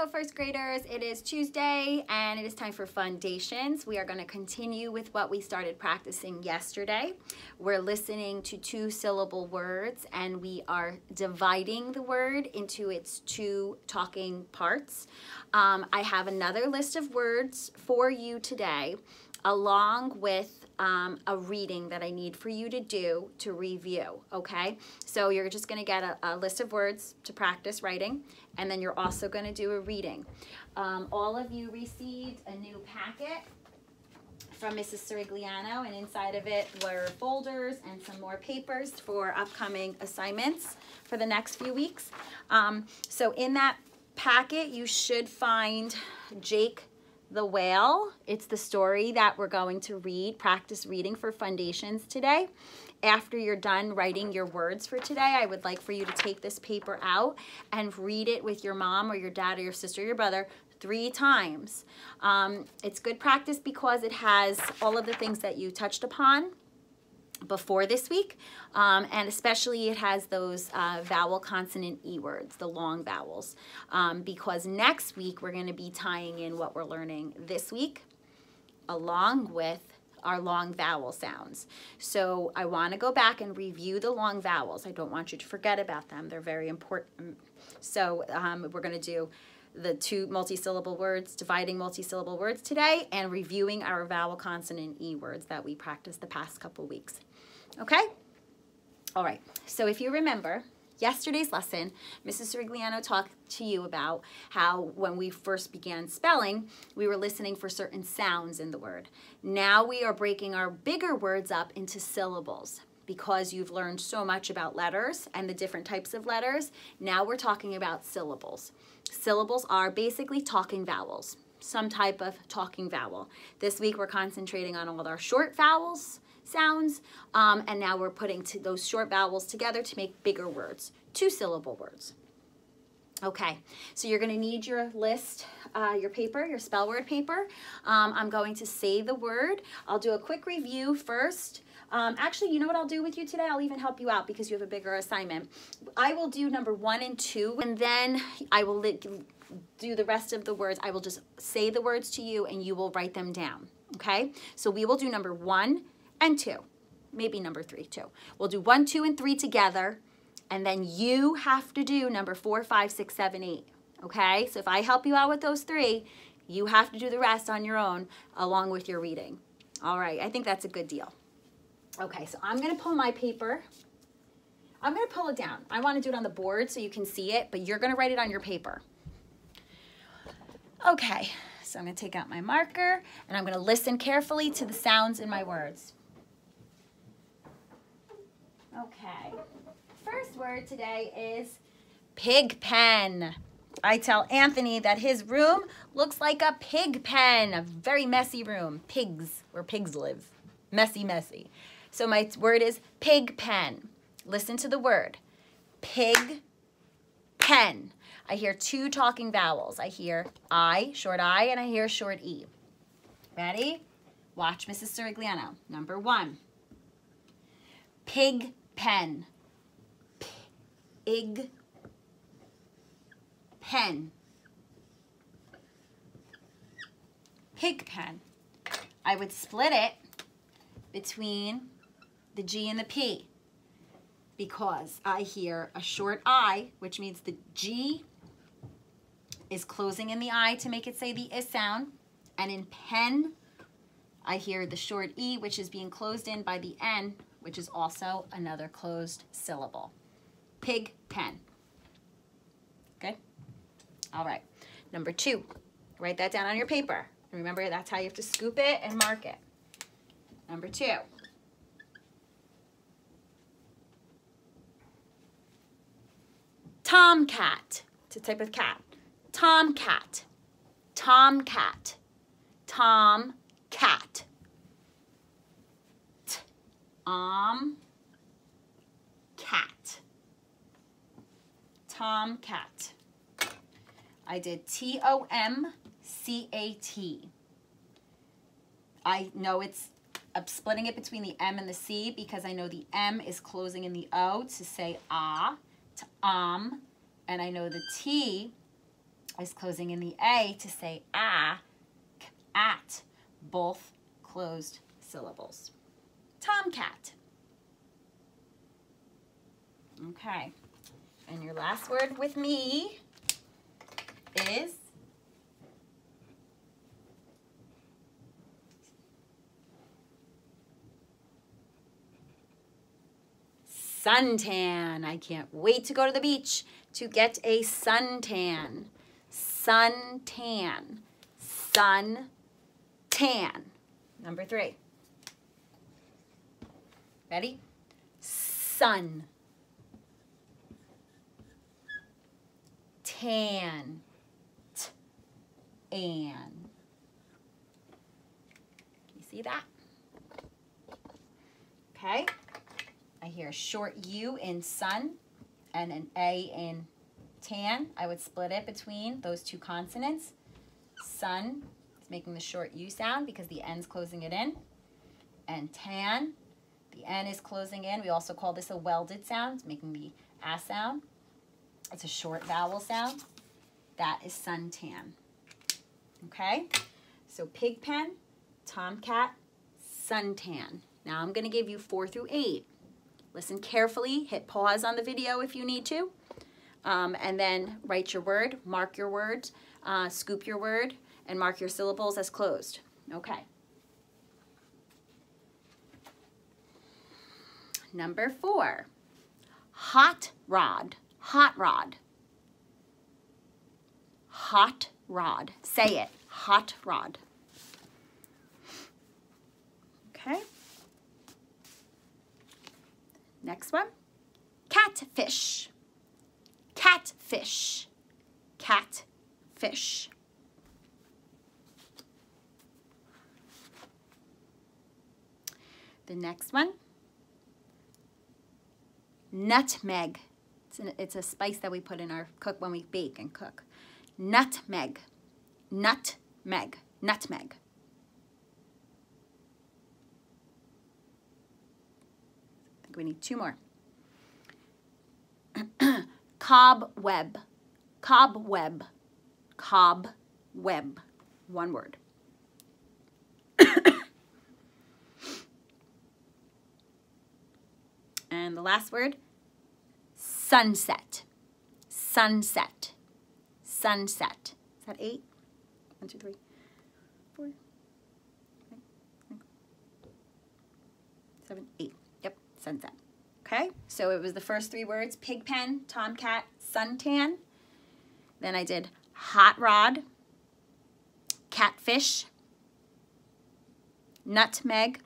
Hello, first graders. It is Tuesday and it is time for foundations. We are going to continue with what we started practicing yesterday. We're listening to 2-syllable words and we are dividing the word into its 2 talking parts. I have another list of words for you today, along with a reading that I need for you to do to review, okay? So you're just gonna get a list of words to practice writing, and then you're also gonna do a reading. All of you received a new packet from Mrs. Sirigliano, and inside of it were folders and some more papers for upcoming assignments for the next few weeks. So in that packet, you should find Jake the Whale. It's the story that we're going to read, practice reading for foundations today. After you're done writing your words for today, I would like for you to take this paper out and read it with your mom or your dad or your sister or your brother 3 times. It's good practice because it has all of the things that you touched upon before this week, and especially it has those vowel, consonant, E words, the long vowels, because next week we're going to be tying in what we're learning this week along with our long vowel sounds. So I want to go back and review the long vowels. I don't want you to forget about them. They're very important. So we're going to do the 2 multi-syllable words, dividing multi-syllable words today, and reviewing our vowel, consonant, E words that we practiced the past couple weeks. Okay? All right. So if you remember, yesterday's lesson, Mrs. Sirigliano talked to you about how when we first began spelling, we were listening for certain sounds in the word. Now we are breaking our bigger words up into syllables. Because you've learned so much about letters and the different types of letters, now we're talking about syllables. Syllables are basically talking vowels, some type of talking vowel. This week we're concentrating on all of our short vowels, sounds, and now we're putting those short vowels together to make bigger words, 2-syllable words. Okay, so you're going to need your list, your paper, your spell word paper. I'm going to say the word. I'll do a quick review first. Actually, you know what I'll do with you today? I'll even help you out because you have a bigger assignment. I will do number 1 and 2, and then I will do the rest of the words. I will just say the words to you, and you will write them down, okay? So we will do number 1 and 2, maybe number 3 too. We'll do 1, 2, and 3 together, and then you have to do number 4, 5, 6, 7, 8, okay? So if I help you out with those 3, you have to do the rest on your own along with your reading. All right, I think that's a good deal. Okay, so I'm gonna pull my paper. I'm gonna pull it down. I wanna do it on the board so you can see it, but you're gonna write it on your paper. Okay, so I'm gonna take out my marker and I'm gonna listen carefully to the sounds in my words. Okay, first word today is pig pen. I tell Anthony that his room looks like a pig pen, a very messy room. Pigs, where pigs live. Messy, messy. So my word is pig pen. Listen to the word. Pig pen. I hear 2 talking vowels. I hear I, short I, and I hear short E. Ready? Watch Mrs. Sirigliano. Number 1. Pig pen. Pig pen. Pig pen. I would split it between the G and the P because I hear a short I, which means the G is closing in the I to make it say the I sound, and in pen I hear the short E, which is being closed in by the N, which is also another closed syllable. Pig pen. Okay? All right. Number 2. Write that down on your paper. Remember, that's how you have to scoop it and mark it. Number 2. Tomcat. It's a type of cat. Tomcat. Tomcat. Tomcat. Cat. Tomcat. I did T-O-M-C-A-T. I know I'm splitting it between the M and the C because I know the M is closing in the O to say ah, to and I know the T is closing in the A to say at, both closed syllables. Tomcat. Okay, and your last word with me is suntan. I can't wait to go to the beach to get a suntan. Suntan. Suntan. Number 3. Ready? Sun. Tan. An. You see that? Okay. I hear a short U in sun and an A in tan. I would split it between those two consonants. Sun is making the short U sound because the N's closing it in. And tan, the N is closing in. We also call this a welded sound, making the A sound. It's a short vowel sound. That is suntan. Okay? So pigpen, tomcat, suntan. Now I'm going to give you 4 through 8. Listen carefully. Hit pause on the video if you need to. And then write your word, mark your word, scoop your word, and mark your syllables as closed. Okay. Number 4. Hot rod. Hot rod. Hot rod. Say it. Hot rod. Okay. Next one. Catfish. Catfish. Catfish. The next one. Nutmeg. It's a spice that we put in our cook when we bake and cook. Nutmeg. Nutmeg. Nutmeg. I think we need 2 more. Cobweb. Cobweb. Cobweb. 1 word. And the last word, sunset. Sunset. Sunset. Is that 8? 1, 2, 3, 4, 5, 6, 7, 8. Yep, sunset. Okay, so it was the first 3 words, pigpen, tomcat, suntan. Then I did hot rod, catfish, nutmeg,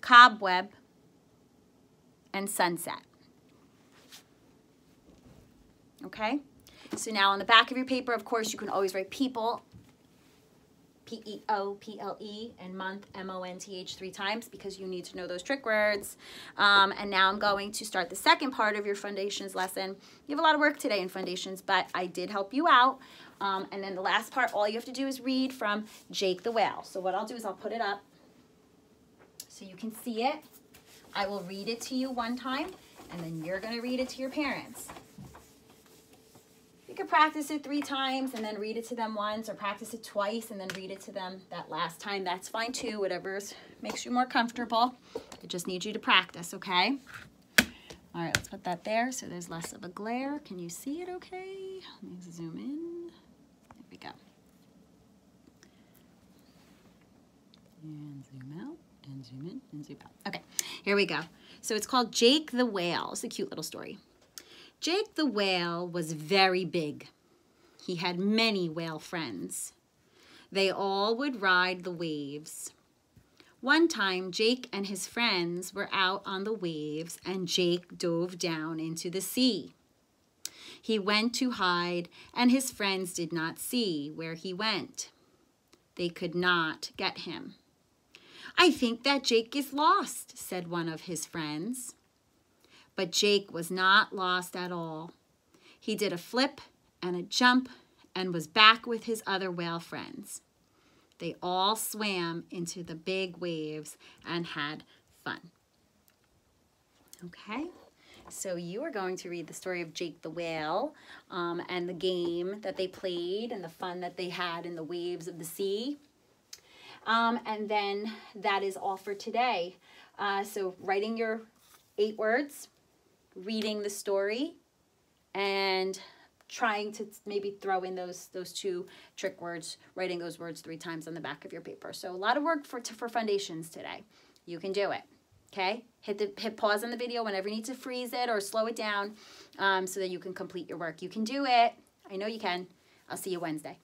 cobweb, and sunset. Okay, so now on the back of your paper, of course, you can always write people, P-E-O-P-L-E, and month, M-O-N-T-H 3 times because you need to know those trick words. And now I'm going to start the second part of your foundations lesson. You have a lot of work today in foundations, but I did help you out. And then the last part, all you have to do is read from Jake the Whale. So what I'll do is I'll put it up so you can see it. I will read it to you 1 time, and then you're going to read it to your parents. You could practice it 3 times and then read it to them once, or practice it twice and then read it to them that last time. That's fine too, whatever makes you more comfortable. I just need you to practice, okay? All right, let's put that there so there's less of a glare. Can you see it okay? Let me zoom in. There we go. And zoom out, and zoom in, and zoom out. Okay, here we go. So it's called Jake the Whale. It's a cute little story. Jake the Whale was very big. He had many whale friends. They all would ride the waves. One time, Jake and his friends were out on the waves, and Jake dove down into the sea. He went to hide, and his friends did not see where he went. They could not get him. "I think that Jake is lost," said one of his friends. But Jake was not lost at all. He did a flip and a jump and was back with his other whale friends. They all swam into the big waves and had fun. Okay, So you are going to read the story of Jake the Whale and the game that they played and the fun that they had in the waves of the sea. And then that is all for today. So writing your 8 words, reading the story, and trying to maybe throw in those 2 trick words, writing those words 3 times on the back of your paper. So a lot of work for foundations today. You can do it. Okay? Hit pause on the video whenever you need to freeze it or slow it down so that you can complete your work. You can do it. I know you can. I'll see you Wednesday.